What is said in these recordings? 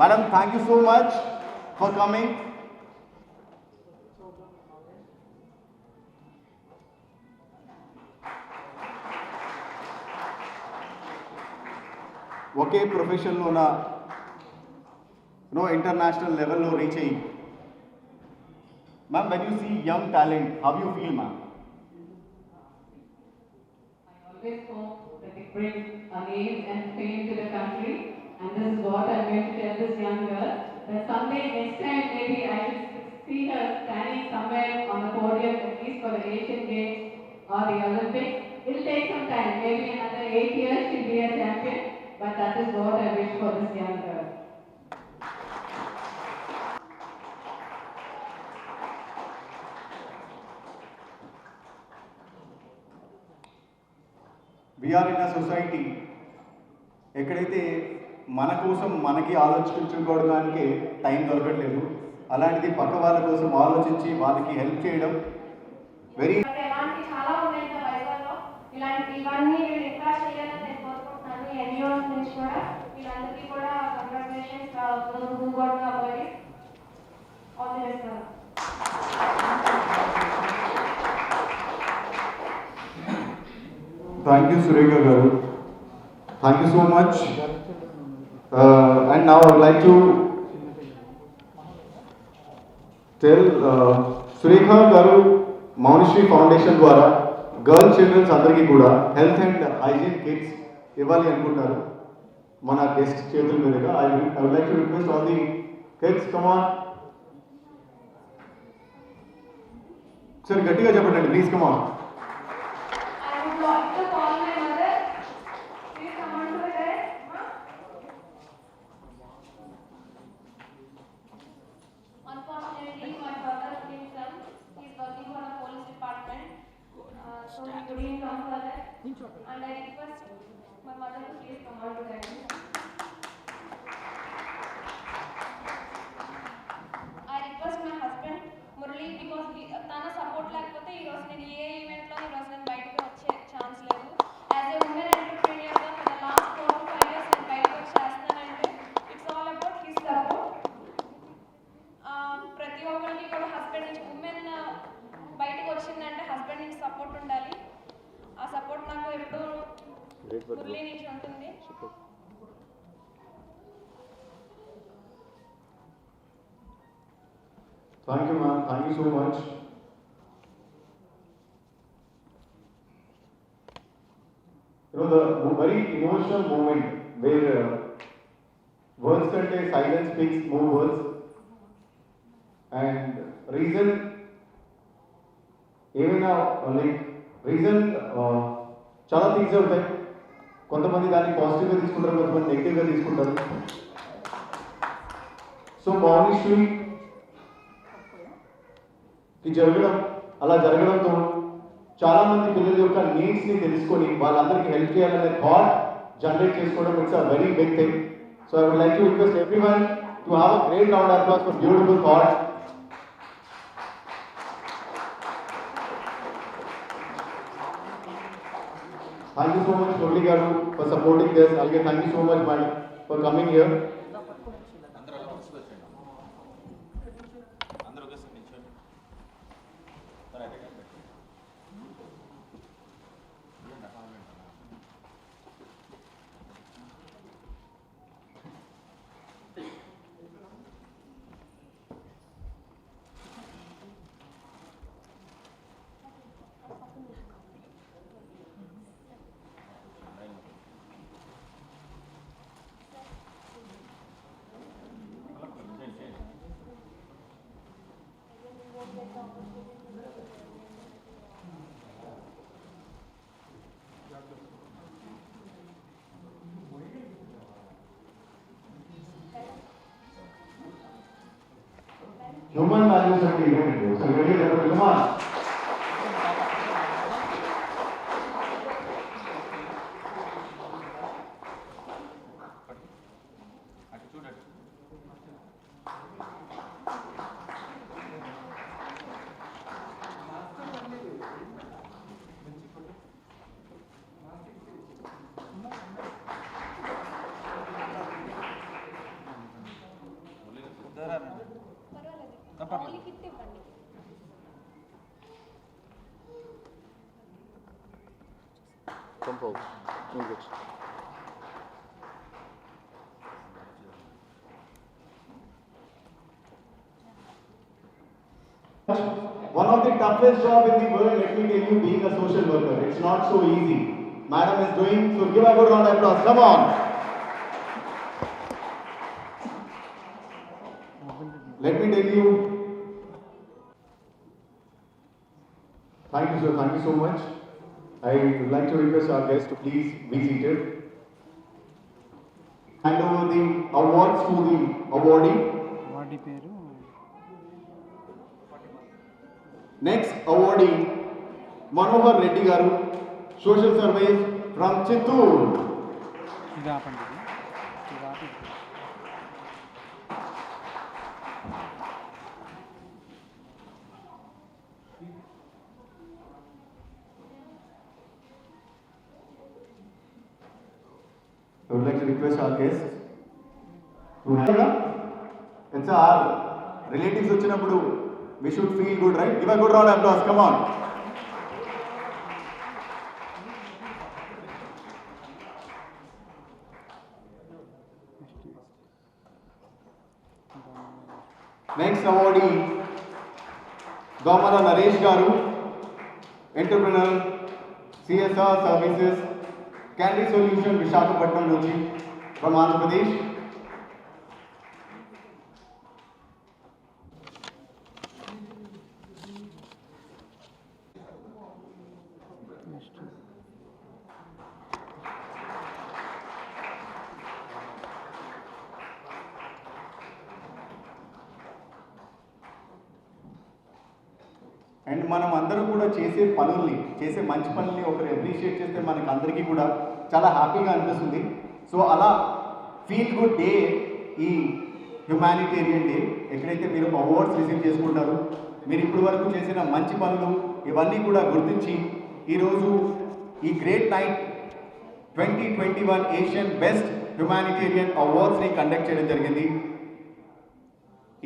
Madam, thank you so much for coming. ఒకే ప్రొఫెషన్లోన international లెవెల్లో రీచ్ అయ్యి ma'am, when you see young talent, how you feel ma'am? I always hope that it brings a name and fame to the country, and this is what I'm going to tell this young girl, that someday next time maybe I should see her standing somewhere on the podium, at least for the Asian Games or the Olympics. It'll take some time, maybe another 8 years she'll be a champion, but that is what I wish for this young girl. We are in a society ఎక్కడైతే మన కోసం మనకి ఆలోచించుకోవడానికి time దొరకట్లేదు, అలాంటిది పక్క వాళ్ళ కోసం ఆలోచించి వాళ్ళకి హెల్ప్ చేయడం వెరీ. ఎలాంటి చాలా ఉన్నాయి కదా వైజాగ్లో, ఇవన్నీ వీళ్ళు ఇంకా చేయాలని నేను కోరుకుంటున్నాను. ఎన్జిఓస్ నుంచి కూడా వీళ్ళందరికీ కూడా congratulations. Who got the award, all the best. Thank you, Surekha garu. Thank you so much. And now I would like to tell Surekha garu, Maunishri Foundation ద్వారా గర్ల్ చిల్డ్రన్స్ అందరికీ కూడా హెల్త్ అండ్ హైజీన్ కిట్స్ ఇవ్వాలి అనుకుంటారు. మన guest చేతుల మీదుగా I would like to request all the kids, come on. సరే గట్టిగా చెప్పండి please, come on. I would like to call my mother. Please come on to the desk. Unfortunately, my brother couldn't come. He is working for the police department, so he couldn't come for that. And I request my mother to please come on to the desk. I request my husband Murali, because తన support లేకపోతే ఈరోజు నేను ఏ ఈవెంట్లో ఈరోజు నేను బయటకు వచ్చే chance లేదు. యాజ్ ఏ ఉమెన్ ఎంటర్ప్రీనియర్గా for the last 4 to 5 years నేను బయటకు వచ్చి చేస్తానంటే it's all about his support. ప్రతి ఒక్కరికి కూడా హస్బెండ్ నుంచి, ఉమెన్ బయటకు వచ్చిందంటే హస్బెండ్ నుంచి సపోర్ట్ ఉండాలి. ఆ సపోర్ట్ నాకు ఎప్పుడు మురళి నుంచి ఉంటుంది. Thank you, ma'am. Thank you so much. The very emotional moment where words కంటే silence speaks more words. And reason ఏమైనా రీజన్ చాలా థింగ్స్ ఉంటాయి. కొంతమంది దాన్ని పాజిటివ్గా తీసుకుంటారు, కొంతమంది నెగిటివ్గా తీసుకుంటారు. సో మానిష్రీ జరగడం, అలా జరగడంతో చాలామంది పిల్లల యొక్క నీడ్స్ని తెలుసుకొని వాళ్ళందరికీ హెల్ప్ చేయాలనే థాట్ జనరేట్ చేసుకోవడం it's a very big thing. So I would like to request everyone to have a great round of applause for beautiful thought. Thank you so much, Murali garu, for supporting this. Alge, thank you so much, madam, for coming here. Human values are the event. So ready to come on. పర్వాలేదు only kit ఇవ్వండి. One of the toughest job in the world, let me tell you, being a social worker. It's not so easy. Madam is doing, so give a good round of applause. Come on. Let me tell you. Thank you, sir. Thank you so much. I would like to request our guests to please be seated. Hand over the awards to the awardee. వాడి పేరు Next awardee, Manohar Reddy Garu, Social Service from Chittoor. ఇది ఆపండి ఇది ఆపి I would like to request our guests to have it's our relatives వచ్చినప్పుడు we should feel good, right? Give a good round of applause. Come on. Next awardee, Domala Naresh Garu, entrepreneur, CSR Services, Candy Solution, Visakhapatnam Nuchi, from Andhra Pradesh. Next and మనం అందరం కూడా చేసే పనుల్ని చేసే మంచి పనుల్ని ఒకరు అప్రిషియేట్ చేస్తే మనకి అందరికీ కూడా చాలా హ్యాపీగా అనిపిస్తుంది. సో అలా ఫీల్ గుడ్ డే ఈ హ్యుమానిటేరియన్ డే ఎక్కడైతే మీరు అవార్డ్స్ రిసీవ్ చేసుకుంటారు, మీరు ఇప్పటి వరకు చేసిన మంచి పనులు ఇవన్నీ కూడా గుర్తించి ఈరోజు ఈ great night 2021 Asian best humanitarian అవార్డ్స్ని కండక్ట్ చేయడం జరిగింది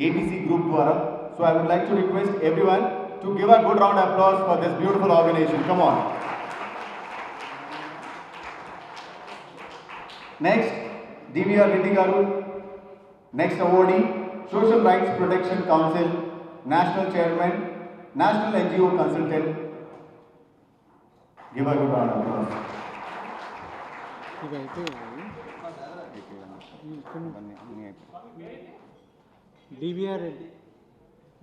ABC group ద్వారా. So I would like to request everyone to give a good round of applause for this beautiful organization. Come on. Next, DVR Reddy Garu. Next awardee, Social Rights Protection Council, National Chairman, National NGO Consultant. Give a good round of applause. ఇవైతే DVR Reddy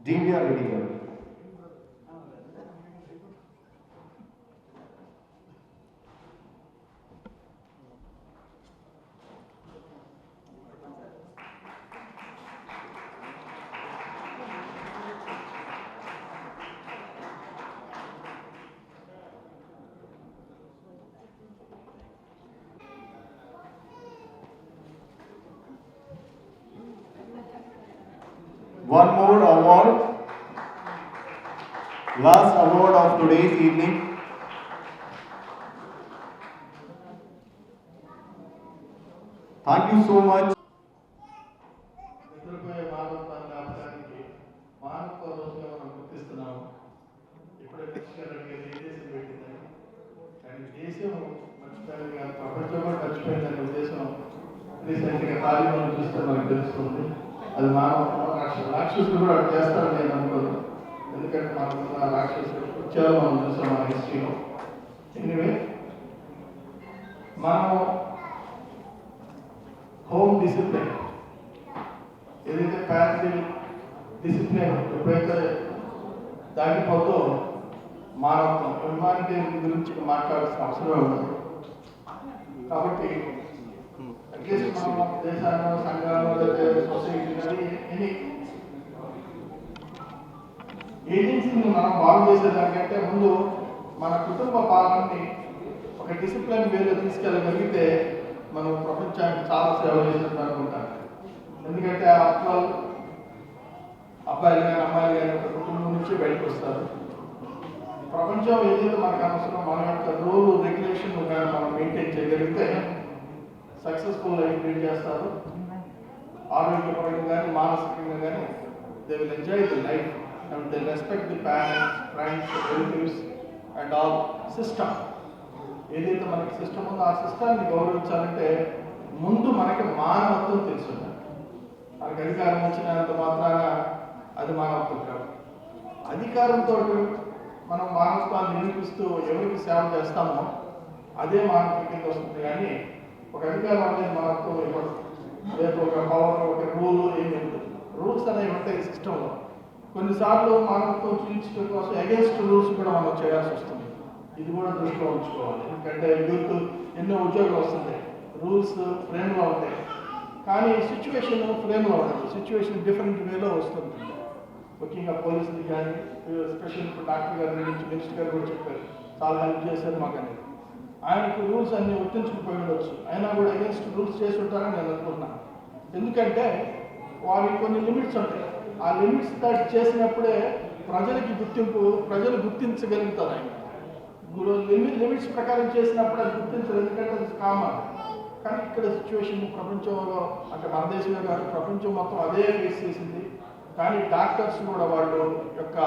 DVR Reddy Garu. One more award, last award of today's evening. Thank you so much. నిద్రపోయే మానవత్వాన్ని ఆపడానికి మానవ రోజుగా మనం గుర్తిస్తున్నాము. ఇప్పుడే పరిష్కారానికి ఏ దేశం పెట్టిందని, కానీ దేశం మర్చిపోయింది కాదు, ప్రపంచం కూడా మర్చిపోయిందనే ఉద్దేశం రీసెంట్గా తాలిబాన్ చూస్తే మనకు తెలుస్తుంది. అది మానవ రాక్షసులు కూడా అటు చేస్తారని నేను అనుకోను. ఎందుకంటే మనకున్న రాక్షసులు వచ్చారో మనం చూసాం మన హిస్టరీలో. ఎనివే మనం హోమ్ డిసిప్లిన్ ఏదైతే ఫ్యామిలీ డిసిప్లిన్ ఎప్పుడైతే దాటిపోతో మానవత్వం హ్యుమానిటీ గురించి మాట్లాడాల్సిన అవసరం ఉండదు. కాబట్టి అట్లీస్ట్ మనం దేశాల్లో సంఘాలు లేదా సొసైటీ ఎనీ ఏజెన్సీని మనం బాగు చేసేదానికంటే ముందు మన కుటుంబ పాలనని ఒక డిసిప్లిన్ వేలో తీసుకెళ్ళగలిగితే మనం ప్రపంచానికి చాలా సేవ చేసినట్టు అనుకుంటాను. ఎందుకంటే ఆఫ్టర్ అబ్బాయిలు కానీ అమ్మాయిలు కానీ ఒక కుటుంబం నుంచి బయటకు వస్తారు. ప్రపంచం ఏదైతే మనకు అవసరం మన యొక్క రూల్ రెగ్యులేషన్ కానీ మనం మెయింటైన్ చేయగలిగితే సక్సెస్ఫుల్ లైఫ్ లీడ్ చేస్తారు. ఆరోగ్యపరంగా కానీ మానసికంగా కానీ they will enjoy the life and they respect the parents, friends, relatives and all system. ఏదైతే మనకి సిస్టమ్ ఉందో ఆ సిస్టాన్ని గౌరవించాలంటే ముందు మనకి మానవత్వం తెలిసి ఉండాలి. మనకి అధికారం వచ్చినంత మాత్రాన అది మానవత్వం కాదు. అధికారంతో మనం మానవత్వాన్ని నిరూపిస్తూ ఎవరికి సేవ చేస్తామో అదే మానవత్వం కింద వస్తుంది. కానీ ఒక అధికారం అనేది మానవత్వం ఇవ్వదు. లేదు ఒక పవర్, ఒక రూల్ ఏమి ఉంటుంది. రూల్స్ అనేవి ఉంటాయి సిస్టంలో. కొన్నిసార్లు మానవత్వం చూపించడం కోసం అగేన్స్ట్ రూల్స్ కూడా మనం చేయాల్సి వస్తుంది. ఇది కూడా దృష్టిలో ఉంచుకోవాలి. ఎందుకంటే యూత్ ఎన్నో ఉద్యోగాలు వస్తున్నాయి, రూల్స్ ఫ్రేమ్లో ఉంటాయి, కానీ సిచ్యువేషన్ ఫ్రేమ్లో ఉండదు. సిచ్యువేషన్ డిఫరెంట్ వేలో వస్తుంది. ముఖ్యంగా పోలీసులు కానీ, స్పెషల్ ఇప్పుడు డాక్టర్ గారి నుంచి మినిస్టర్ గారు కూడా చెప్పారు, చాలా హెల్ప్ చేశారు మాకు అనేది. ఆయనకు రూల్స్ అన్ని వర్తించుకుపోయి ఉండొచ్చు, అయినా కూడా అగేన్స్ట్ రూల్స్ చేసి ఉంటారని నేను అనుకుంటున్నాను. ఎందుకంటే వారికి కొన్ని లిమిట్స్ ఉంటాయి. ఆ లిమిట్స్ దాటి చేసినప్పుడే ప్రజలకి గుర్తింపు, ప్రజలు గుర్తించగలుగుతారు. ఆయన లిమిట్స్ ప్రకారం చేసినప్పుడు అది గుర్తించరు, ఎందుకంటే అది కామన్. కానీ ఇక్కడ సిచ్యువేషన్ ప్రపంచంలో, అంటే మన దేశంలో కాదు ప్రపంచం మొత్తం అదే ఫేస్ చేసింది. కానీ డాక్టర్స్ కూడా వాళ్ళు యొక్క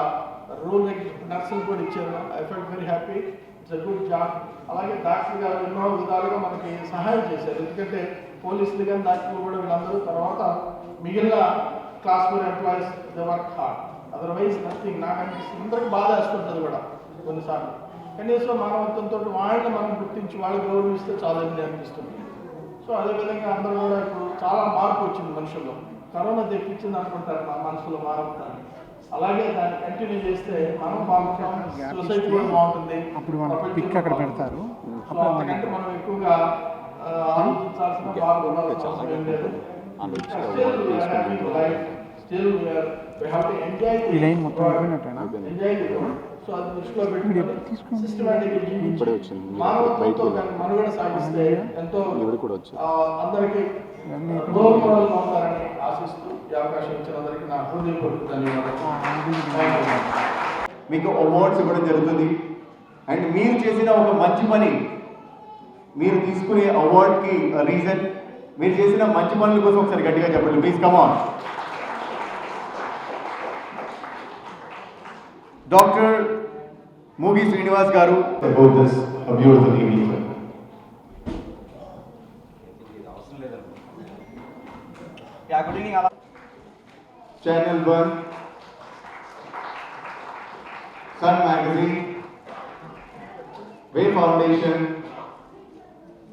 రూల్ నర్సులు కూడా ఇచ్చారు. I felt very happy, it's a good job. అలాగే డాక్టర్ గారు ఎన్నో విధాలుగా మనకి సహాయం చేశారు. ఎందుకంటే పోలీసులు కానీ డాక్టర్లు కూడా వీళ్ళందరూ తర్వాత మిగిలిన class 4 employees they work hard, otherwise nothing. నాకు అనిపిస్తుంది అందరికి బాధ వేస్తుంటుంది కూడా కొన్నిసార్లు. కనీసం మానవత్వంతో వాళ్ళని మనం గుర్తించి వాళ్ళు గౌరవిస్తే చాలా అనిపిస్తుంది. సో అదేవిధంగా అందరూ కూడా ఇప్పుడు చాలా మార్పు వచ్చింది మనుషుల్లో. కరోనా తెప్పించింది అనుకుంటారు మన మనసులో మానవత్వాన్ని. అలాగే దాన్ని కంటిన్యూ చేస్తే మనం బాగుంటాం, సొసైటీ కూడా బాగుంటుంది. అప్పుడు మనం పిక్ అక్కడ పెడతారు. అంతకంటే మనం ఎక్కువగా ఆలోచించాల్సిన అవసరం ఏం లేదు. ఈ లైన్ మొత్తం అయిపోయినట్టేనా? సో అది దృష్టిలో పెట్టుకుని సిస్టమాటిక్గా జీవించి మానవత్వంతో మనుగడ సాగిస్తే ఎంతో అందరికీ రోల్ మోడల్గా ఉంటారని ఆశిస్తూ ఈ అవకాశం ఇచ్చిన అందరికీ నా హృదయపూర్వక ధన్యవాదాలు. మీకు అవార్డ్స్ ఇవ్వడం జరుగుతుంది. అండ్ మీరు చేసిన ఒక మంచి పని, మీరు తీసుకునే అవార్డ్కి రీజన్ మీరు చేసిన మంచి పనుల కోసం ఒకసారి గట్టిగా చెప్పండి please. Come on. Doctor Mugi Srinivas garu about this beautiful evening. Channel 1, Sun Magazine, Way Foundation,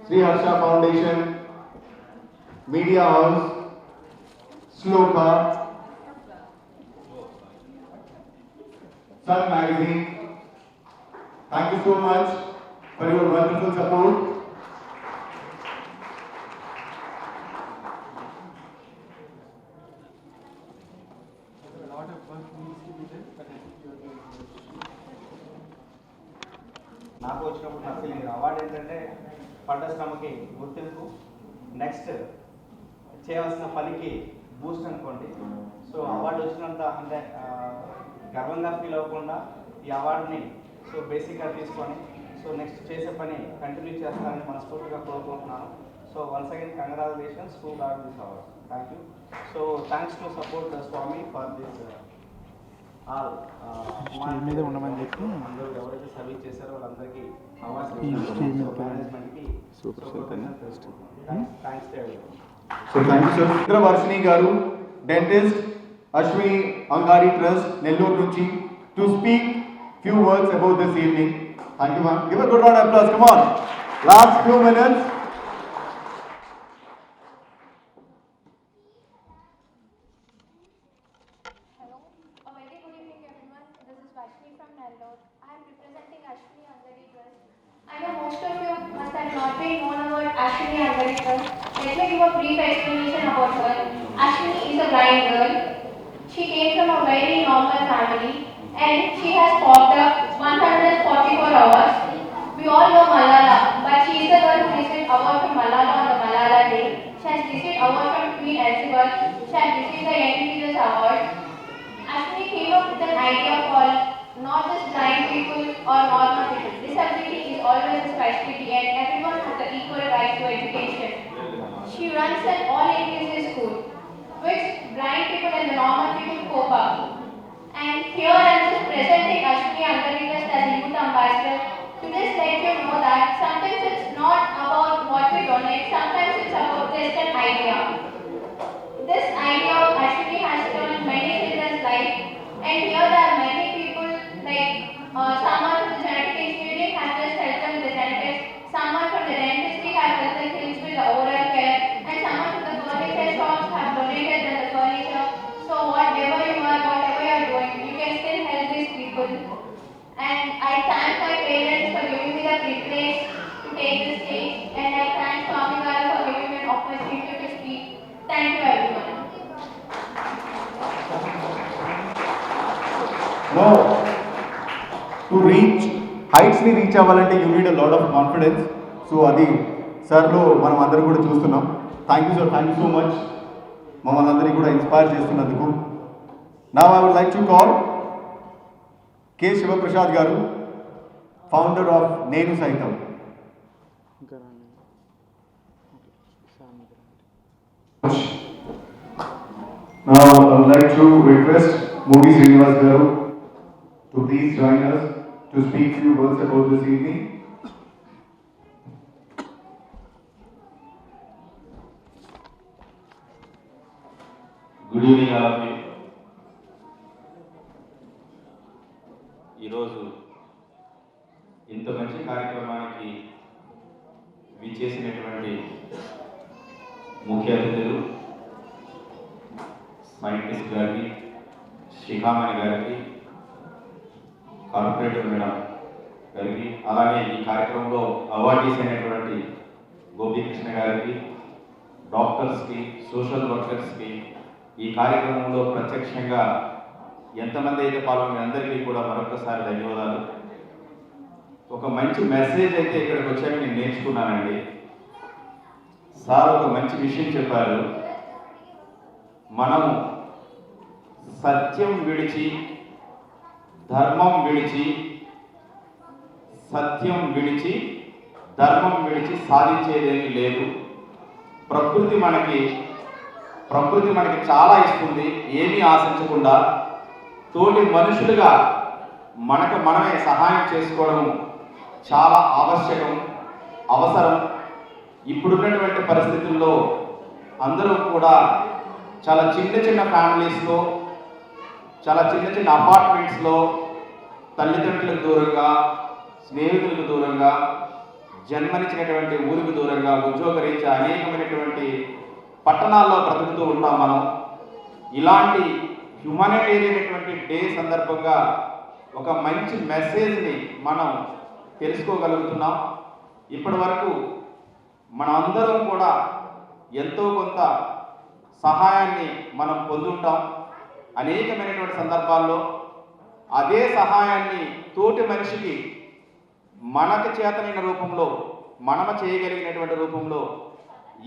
Sri Harsha Foundation, Media House, Sloka, Sun Magazine. Thank you so much for your wonderful support. నాకు వచ్చినప్పుడు నా ఫీలింగ్ అవార్డు ఏంటంటే పడ్డ శ్రమకి గుర్తింపు, next చేయవలసిన పనికి Boost అనుకోండి. So award వచ్చినంత అంటే గర్వంగా ఫీల్ అవ్వకుండా ఈ అవార్డుని సో బేసిక్గా తీసుకొని సో నెక్స్ట్ చేసే పని కంటిన్యూ చేస్తానని మనస్ఫూర్తిగా కోరుకుంటున్నాను. So once again congratulations to got this award. Thank you. So thanks to support Swami for this all. Stage మీద ఉండమని చెప్పి అందరూ ఎవరైతే సర్వీస్ చేశారో వాళ్ళందరికీ ఈ స్టేజ్ మీద మేనేజ్మెంట్కి thanks to every. So thank you sir. Indravarshini garu, dentist, Ashwini Angari Trust, Nellore nunchi, to speak few words about this evening. Thank you ma'am. Give a good round of applause. Come on. Last few minutes. Hello, a very good evening everyone. This is Vashni from Nellore. I am representing Ashwini Angari Trust. I know most of you must have not been known about Ashwini Angari Trust. Let me give a brief explanation about her. Ashwini is a blind girl. She came from a very normal family and she has popped up 144 hours. We all know Malala, but she is the girl who received award from Malala on the Malala Day. She has received award from Queen Elizabeth. She has received the Young Teachers Award. Ashwini came up with an idea called not just blind people or normal people. Disability is always a specialty and everyone has the equal right to education. She runs an all-inclusive school, which blind And here I'm just presenting Ashwini Andarikas as a youth ambassador to just let you know that sometimes it's not about what we donate, sometimes it's about just an idea. This idea of Ashwini has turned many children's life, and here there are many people like someone from the genetic engineering has just helped them with the genetics, someone from the dentistry has helped the kids with the oral care, and someone from the furniture shops have donated them the furniture. So whatever you are, whatever you are doing, you can still help these people. And I thank my parents for giving me the privilege to take this stage, and I thank Swami Garu for giving me an opportunity to speak. Thank you everyone. Now, to reach heights ని reach అవ్వాలంటే you need a lot of confidence. So అది సార్లో మనం అందరం కూడా చూస్తున్నాం. Thank you sir, thank you so much మమ్మల్ని అందరినీ కూడా ఇన్స్పైర్ చేస్తున్నందుకు. Now I would like to call K Shivaprasad garu, founder of నేను సైతం. ఇంకా రాండి. ఓకే, సామి గారు. Now I would like to request Mogi Srinivas Garu to please join us to speak few words about this evening. Good evening all of you. ఈరోజు ఇంత మంచి కార్యక్రమానికి విచ్చేసినటువంటి ముఖ్య అతిథులు సైంటిస్ట్ గారికి, శిఖామణి గారికి, కార్పొరేటర్ మేడం గారికి, అలాగే ఈ కార్యక్రమంలో అవార్డీస్ అయినటువంటి గోపీకృష్ణ గారికి, డాక్టర్స్కి, సోషల్ వర్కర్స్కి, ఈ కార్యక్రమంలో ప్రత్యక్షంగా ఎంతమంది అయితే పాల్గొనే అందరికీ కూడా మరొకసారి ధన్యవాదాలు. ఒక మంచి మెసేజ్ అయితే ఇక్కడికి వచ్చాక నేను నేర్చుకున్నానండి. సార్ ఒక మంచి విషయం చెప్పారు. మనము సత్యం విడిచి, ధర్మం విడిచి, సత్యం విడిచి, ధర్మం విడిచి సాధించేదేమీ లేదు. ప్రకృతి మనకి చాలా ఇస్తుంది. ఏమీ ఆశించకుండా తోటి మనుషులుగా మనకు మనమే సహాయం చేసుకోవడం చాలా ఆవశ్యకం, అవసరం. ఇప్పుడున్నటువంటి పరిస్థితుల్లో అందరూ కూడా చాలా చిన్న ఫ్యామిలీస్లో, చాలా చిన్న అపార్ట్మెంట్స్లో తల్లిదండ్రులకు దూరంగా, స్నేహితులకు దూరంగా, జన్మనిచ్చినటువంటి ఊరికి దూరంగా, ఉద్యోగరీత్యా అనేకమైనటువంటి పట్టణాల్లో బ్రతుకుతూ ఉంటాం మనం. ఇలాంటి హ్యుమానిటేరియన్ డే సందర్భంగా ఒక మంచి మెసేజ్ని మనం తెలుసుకోగలుగుతున్నాం. ఇప్పటి వరకు మనం అందరం కూడా ఎంతో కొంత సహాయాన్ని మనం పొందుంటాం. అనేకమైనటువంటి సందర్భాల్లో అదే సహాయాన్ని తోటి మనిషికి మనకు చేతనైన రూపంలో, మనము చేయగలిగినటువంటి రూపంలో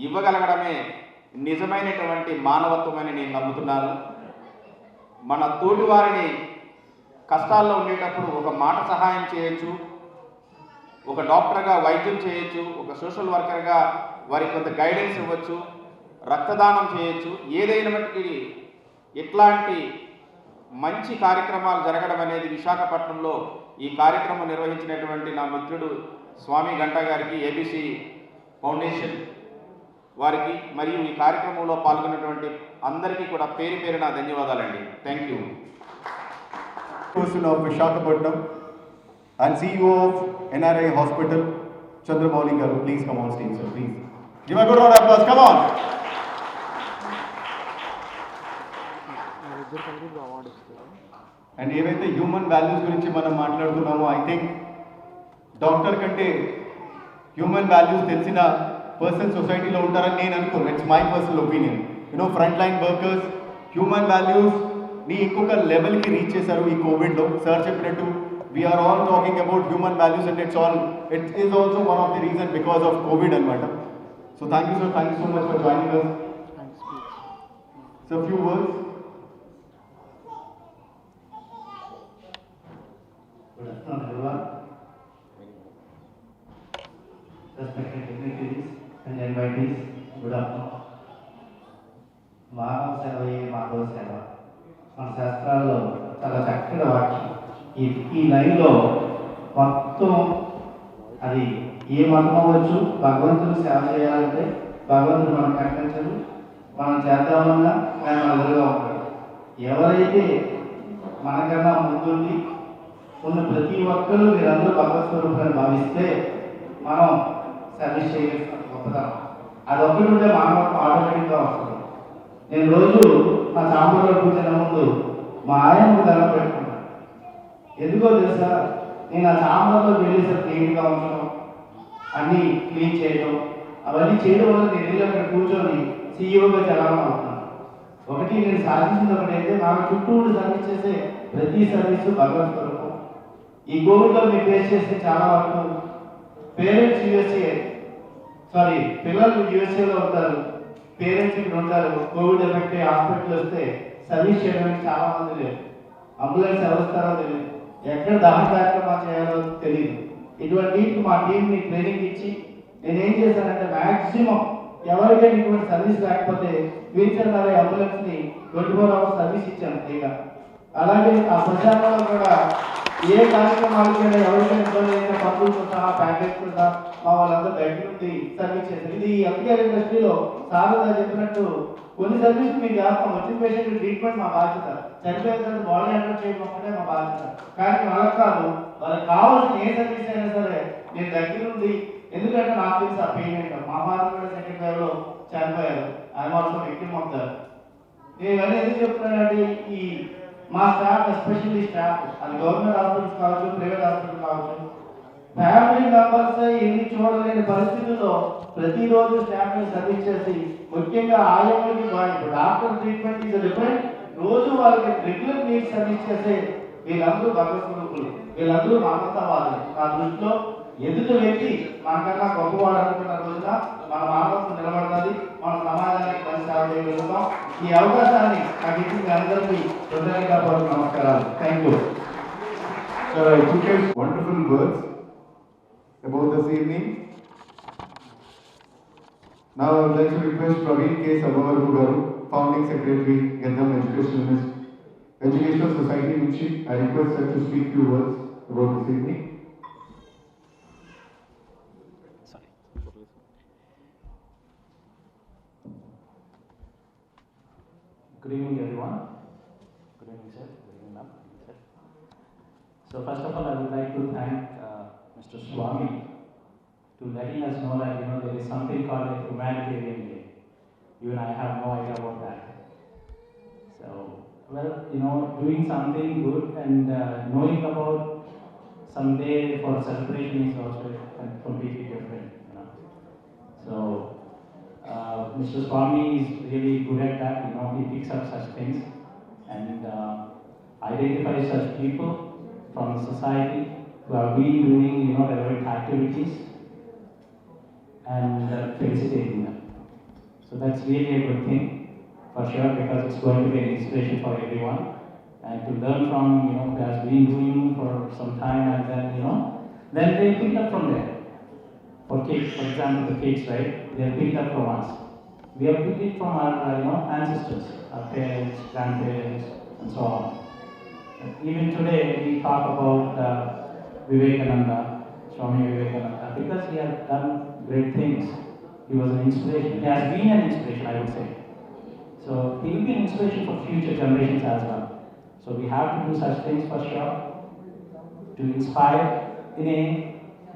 ఇవ్వగలగడమే నిజమైనటువంటి మానవత్వమని నేను నమ్ముతున్నాను. మన తోటి వారిని కష్టాల్లో ఉండేటప్పుడు ఒక మాట సహాయం చేయొచ్చు, ఒక డాక్టర్గా వైద్యం చేయొచ్చు, ఒక సోషల్ వర్కర్గా వారికి కొంత గైడెన్స్ ఇవ్వచ్చు, రక్తదానం చేయొచ్చు. ఏదైనా మటుకి ఇట్లాంటి మంచి కార్యక్రమాలు జరగడం అనేది విశాఖపట్నంలో ఈ కార్యక్రమం నిర్వహించినటువంటి నా మిత్రుడు స్వామి గంటా గారికి, ఏబీసీ ఫౌండేషన్ వారికి, మరియు ఈ కార్యక్రమంలో పాల్గొన్నటువంటి అందరికీ కూడా పేరు పేరున ధన్యవాదాలండి. Thank you. Person of Visakhapatnam and CEO of NRI Hospital, Chandramouli Garu, please come on stage, sir. Please give a good round of applause. Come on. వీళ్ళిద్దరు కలిపి ఇప్పుడు అవార్డు ఇస్తారు. అండ్ ఏవైతే హ్యూమన్ వాల్యూస్ గురించి మనం మాట్లాడుతున్నామో, ఐ థింక్ డాక్టర్ కంటే human values తెలిసిన పర్సన్ సొసైటీలో ఉంటారని నేను అనుకోను. It's my personal opinion. Front line workers human వాల్యూస్ని ఇంకొక లెవెల్కి రీచ్ చేశారు ఈ కోవిడ్లో. సార్ చెప్పినట్టు we're all talking about human values and it is also one of the reason because of Covid అనమాట. So thank you sir, thank you so much for joining us. And speech. So few words. Good afternoon, everyone. Respected dignitaries and invitees, good afternoon. మానవ సేవ మాధవ సేవ మన శాస్త్రాల్లో చాలా చక్కగా ఈ లైన్లో మొత్తం అది ఏ మతం అవ్వచ్చు, భగవంతుడు సేవ చేయాలంటే భగవంతుడు మనకు కనిపించదు, మనం చేద్దామన్నా ఆయన మన ఎదురుగా ఉంటాడు. ఎవరైతే మనకన్నా ముందుండి ఉన్న ప్రతి ఒక్కరూ మీరందరూ భగవత్ స్వరూపాన్ని భావిస్తే మనం సర్వీస్ చేయగలుగుతాం. గొప్పతనం అది ఒక్కటి ఉంటే మానవత్వం ఆటోమేటిక్గా వస్తుంది. నేను రోజు నా చాంబర్లో కూర్చున్న ముందు మా ఆయనకు దండం పెట్టుకున్నాను. ఎందుకో తెలుసా, నేను ఆ చాంబర్లో వెళ్ళేసరికి క్లీన్గా ఉంచడం, అన్నీ క్లీన్ చేయడం, అవన్నీ చేయడం వల్ల నేను వెళ్ళి అక్కడ కూర్చొని సీఈఓగా చలామణి అవుతున్నాను. ఒకటి నేను సాధించింది ఒకటైతే నాకు చుట్టూ ఉండి సర్వీస్ చేసే ప్రతి సర్వీసు భగవత్ స్వరూపం. ఈ కోవిడ్లో మీరు ఫేస్ చేస్తే చాలా వరకు పేరెంట్స్ పిల్లలు యూఎస్ఏలో ఉంటారు, పేరెంట్స్ ఇక్కడ ఉంటారు. కోవిడ్ ఎఫెక్ట్ హాస్పిటల్ వస్తే సర్వీస్ చేయడానికి చాలా మంది లేరు, అంబులెన్స్ ఎవరిస్తారో తెలియదు, ఎక్కడ దహన కార్యక్రమాలు చేయాలో తెలియదు. ఇటువంటి మా టీంని ట్రైనింగ్ ఇచ్చి నేనేం చేశానంటే మ్యాక్సిమం ఎవరికైనా ఇటువంటి సర్వీస్ లేకపోతే వీల్చర్ ద్వారా అంబులెన్స్ని 24 hours సర్వీస్ ఇచ్చాను ఫ్రీగా. అలాగే ఆ ప్రచారంలో కూడా ఏ కార్యక్రమాలకైనా ఎవరికైనా ఇబ్బంది అయితే పంపులతో సహా ప్యాకేజ్తో సహా మా వాళ్ళందరూ బయట నుండి సర్వీస్ చేశారు. ఇది హెల్త్కేర్ ఇండస్ట్రీలో సారదా చెప్పినట్టు కొన్ని సర్వీస్ మేము చేస్తాం. వచ్చిన పేషెంట్ ట్రీట్మెంట్ మా బాధ్యత, చనిపోయిన తర్వాత బాడీ అడ్మిట్ చేయడం ఒక్కటే మా బాధ్యత. కానీ వాళ్ళకి కాదు, వాళ్ళకి కావాల్సిన ఏ సర్వీస్ అయినా సరే నేను దగ్గర నుండి, ఎందుకంటే నాకు తెలుసు ఆ పెయిన్ ఏంటో. మా ఫాదర్ కూడా సెకండ్ వేవ్లో చనిపోయారు, ఆయన ఆల్సో విక్టిమ్ ఆఫ్ దట్. నేను ఇవన్నీ ఎందుకు చెప్తున్నానంటే ఈ మా స్టాఫ్, ఎస్పెషల్లీ స్టాఫ్, అది గవర్నమెంట్ హాస్పిటల్స్ కావచ్చు, ప్రైవేట్ హాస్పిటల్ కావచ్చు, ఫ్యామిలీ మెంబర్స్ ఎన్ని చూడలేని పరిస్థితుల్లో ప్రతిరోజు స్టాఫ్ని సర్వీస్ చేసి, ముఖ్యంగా ఆయంలోకి ఇప్పుడు డాక్టర్ ట్రీట్మెంట్ ఈజ్ డిఫరెంట్, రోజు వాళ్ళకి రెగ్యులర్ నీడ్స్ సర్వీస్ చేసే వీళ్ళందరూ భగవత్ స్వరూపులు, వీళ్ళందరూ మానవతావాదులు. నా దృష్టిలో ఎదుటి వ్యక్తి మనకన్నా గొప్పవాడు అనుకున్న రోజున మన మానవత్వం నిలబడుతుంది, మన సమాజానికి మంచి సేవ చేయగలుగుతాం. ఈ అవకాశాన్ని నాకు ఇచ్చిన అందరికీ హృదయపూర్వక నమస్కారాలు. Thank you. Sir, I took his wonderful words about this evening. Now I would like to request Praveen K. Sabavaru Garu, Founding Secretary, Gendam Educational Society, Michi. I request her to speak few words about this evening. Good evening, everyone. Good evening, sir. Good evening, ma'am. Sir. So first of all, I would like to thank Mr. Swami to letting us know that there is something called a humanitarian day. You and I have no idea about that. So, well, doing something good and knowing about some day for celebration is also completely different. So. Mr. Swami is really good at that. He picks up such things and identifies such people from the society who have been doing, relevant activities and felicitating them. So that's really a good thing for sure, because it's going to be an inspiration for everyone, and to learn from who has been doing for some time, and then they pick up from there. For kids, for example, the kids, right? They are picked up from us. We have picked it from our, ancestors, our parents, grandparents, and so on. And even today, we talk about Vivekananda, Swami Vivekananda, because he has done great things. He was an inspiration. He has been an inspiration, I would say. So he will be an inspiration for future generations as well. So we have to do such things for sure, to inspire in a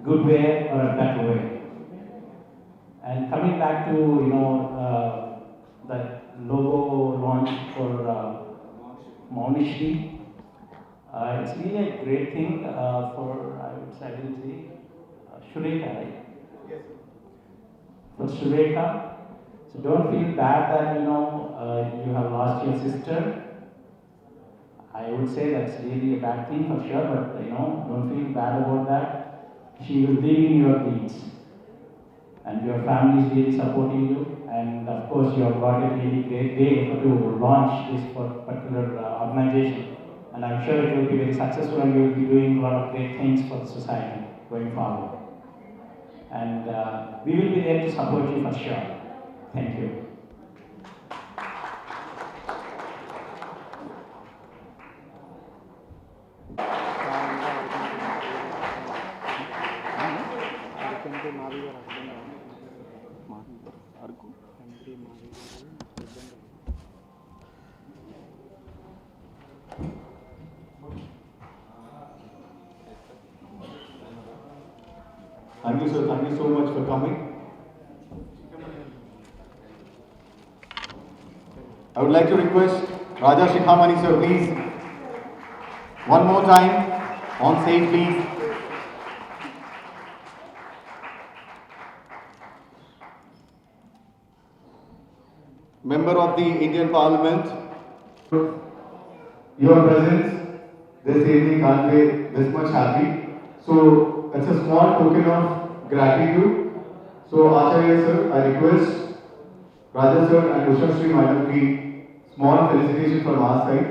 good way or a better way. And coming back to the logo launch for Maunishri, it's really a great thing for, I would say, Shureka, right? Yes. For Shureka. So don't feel bad that you have lost your sister. I would say that's really a bad thing for sure, but don't feel bad about that. She will be in your deeds, and your family is really supporting you, and of course you have got a really great day to launch this particular organization, and I'm sure it will be very successful, and you will be doing a lot of great things for the society going forward, and we will be there to support you for sure. Thank you. Thank you, sir. Thank you so much for coming. I would like to request Raja Shikhamani, sir, please. One more time on stage, please. Member of the Indian Parliament. Your presence this evening convey this much happy. So it's a small token of gratitude. So Acharya sir, I request Raja sir and Usha Shri Madam ki small felicitation from our side.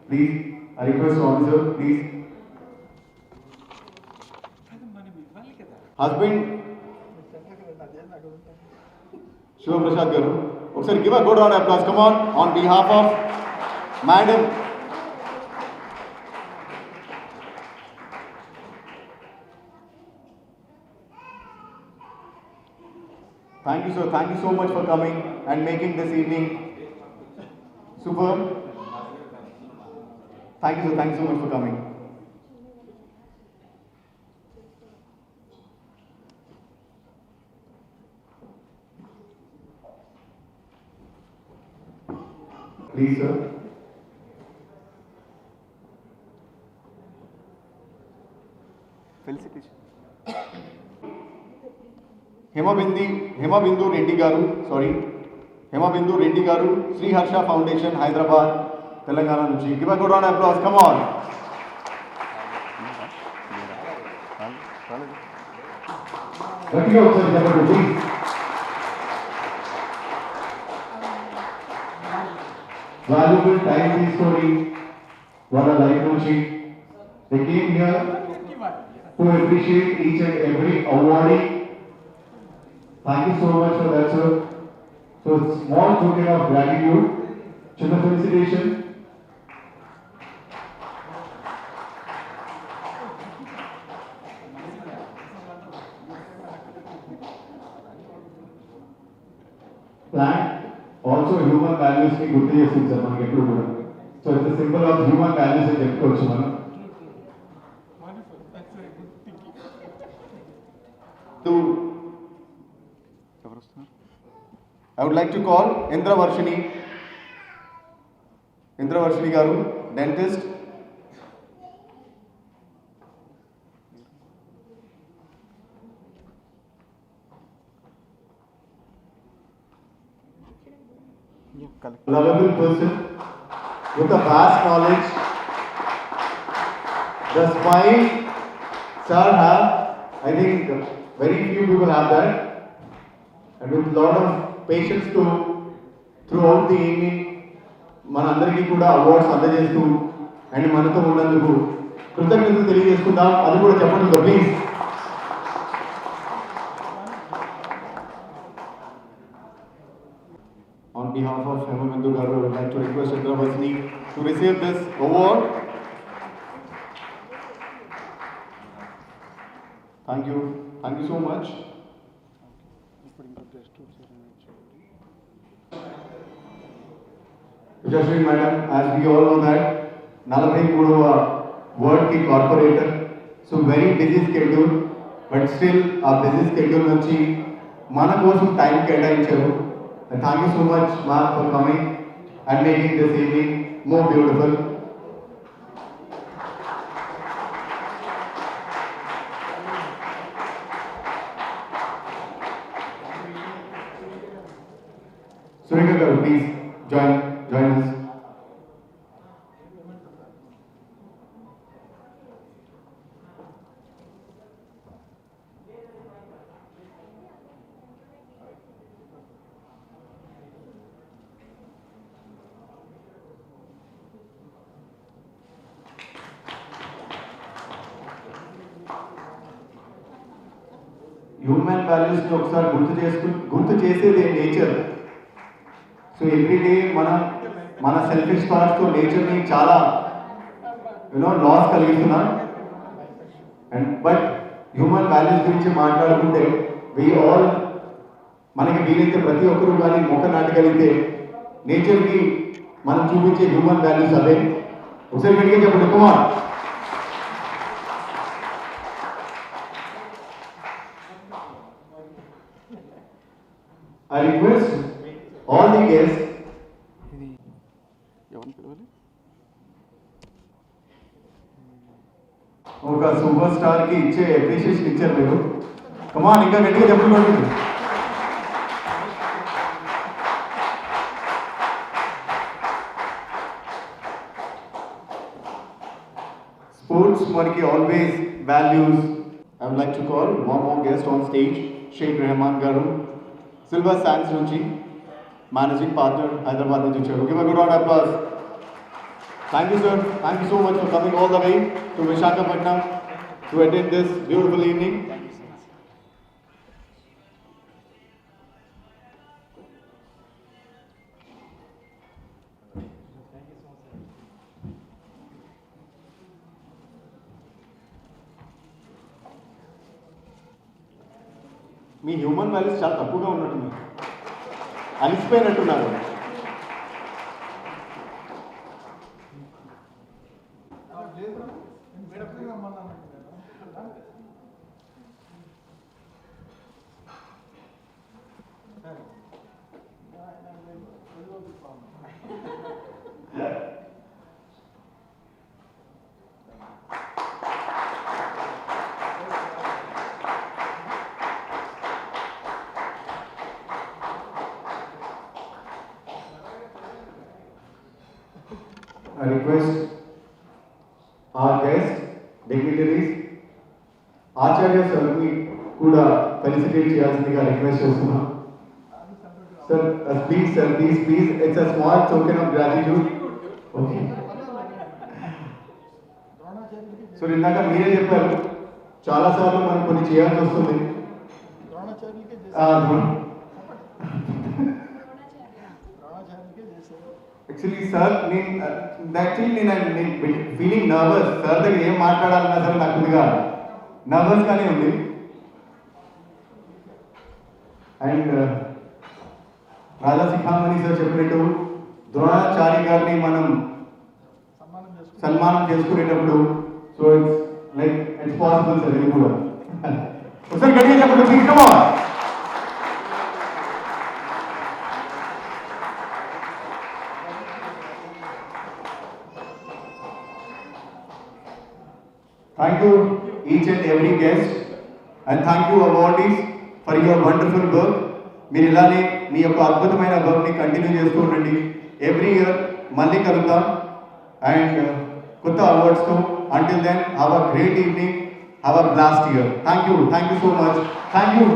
Please, I request officer, please. Husband Shiva Prasad Garu. Okay, give a good round of applause. Come on behalf of Madam. Thank you, sir. Thank you so much for coming and making this evening superb. Thank you, sir. Thank you so much for coming. Please, sir. Felicitation. Hemabindu Reddy Garu, Hemabindu Reddy Garu, Sri Harsha Foundation, Hyderabad, Telangana Nuchi. Give a good round of applause. Come on. Let me also please. Valuable time in story. What a life Nuchi. They came here to appreciate each and every awardee. Thank you so much for that, sir. So, small token of gratitude, Chilla felicitation. Plant also human values ni gurtu chesindi sir manaki eppudu kuda. So, it's a symbol of human values అని చెప్పుకోవచ్చు మనం. I would like to call Indra Varshini Garu, dentist. Lovable person with a vast knowledge. The smile sir have, I think very few people have that, and with lot of patience to throughout the evening మనందరికీ కూడా awards అందజేస్తూ and మనతో ఉన్నందుకు కృతజ్ఞతలు తెలియజేసుకుందాం. అది కూడా చెప్పండి please. On behalf of Hemabindu Garu, I would like to request Indra Varshini to receive this award. Thank you so much. Jashri Madam, as we all know that, Nalabai Kuduva World Ki Corporator, so very busy schedule, but still our busy schedule nunchi mana kosam time ketayincharu. And thank you so much, ma'am, for coming and making this evening more beautiful. Surika Garu, please join us. Human వాల్యూస్ని ఒకసారి గుర్తు చేసేది nature. So everyday మన selfish థాట్స్తో నేచర్ని చాలా loss కలిగిస్తున్నాం. And but human values గురించి మాట్లాడుకుంటే మనకి వీలైతే ప్రతి ఒక్కరూ కానీ మొక్క నాటగలిగితే నేచర్కి మనం చూపించే హ్యూమన్ వాల్యూస్ అవే. ఒకసారి గట్టిగా చెప్పండి Kumar. I request all the guests ఇది ఎవరిని పిలవాలి? ఒక సూపర్ స్టార్ కి ఇచ్చే అప్రిషియేషన్ ఇచ్చారు మీరు. కమాన్ ఇంకా గట్టిగా చెప్పండి. Sports మనకి always values. I would like to call one more guest on stage, Sheikh Rahman garu, Silver Sands నుంచి managing partner Hyderabad నుంచి వచ్చారు. Give a good round of applause. Thank you sir. Thank you so much for coming all the way to Visakhapatnam to attend this beautiful evening. Me human values చాలా తక్కువగా ఉన్నట్టుంది, అలిసిపోయినట్టున్నారు. I request our guests, dignitaries, Acharya Sarni కూడా felicitate చేయాల్సిందిగా request చేస్తున్నాం. Sir, please sir, please, it's a small token of gratitude. Okay. So ఇందాక మీరే చెప్పారు చాలాసార్లు మనం కొన్ని చేయాల్సి వస్తుంది. యాక్చువల్లీ సార్ నేను ఫీలింగ్ నర్వస్. సార్ దగ్గర ఏం మాట్లాడాలన్నా సరే నాకు కొద్దిగా నర్వస్గానే ఉంది. అండ్ రాజా శిఖామణి సార్ చెప్పినట్టు ద్రోణాచార్య గారిని మనం సన్మానం చేసుకునేటప్పుడు సో ఇట్స్ పాసిబుల్ సార్. ఇది కూడా ఒకసారి గట్టిగా చెప్పండి please. Come on. Thank you each and every guest and thank you awardees for your wonderful work. మీరు ఇలానే మీ యొక్క అద్భుతమైన వర్క్ని కంటిన్యూ చేస్తూ ఉండండి. ఎవ్రీ ఇయర్ మళ్ళీ కలుద్దాం అండ్ కొత్త అవార్డ్స్తో. Until then, have a great evening, have a blast year. Thank you so much. Thank you.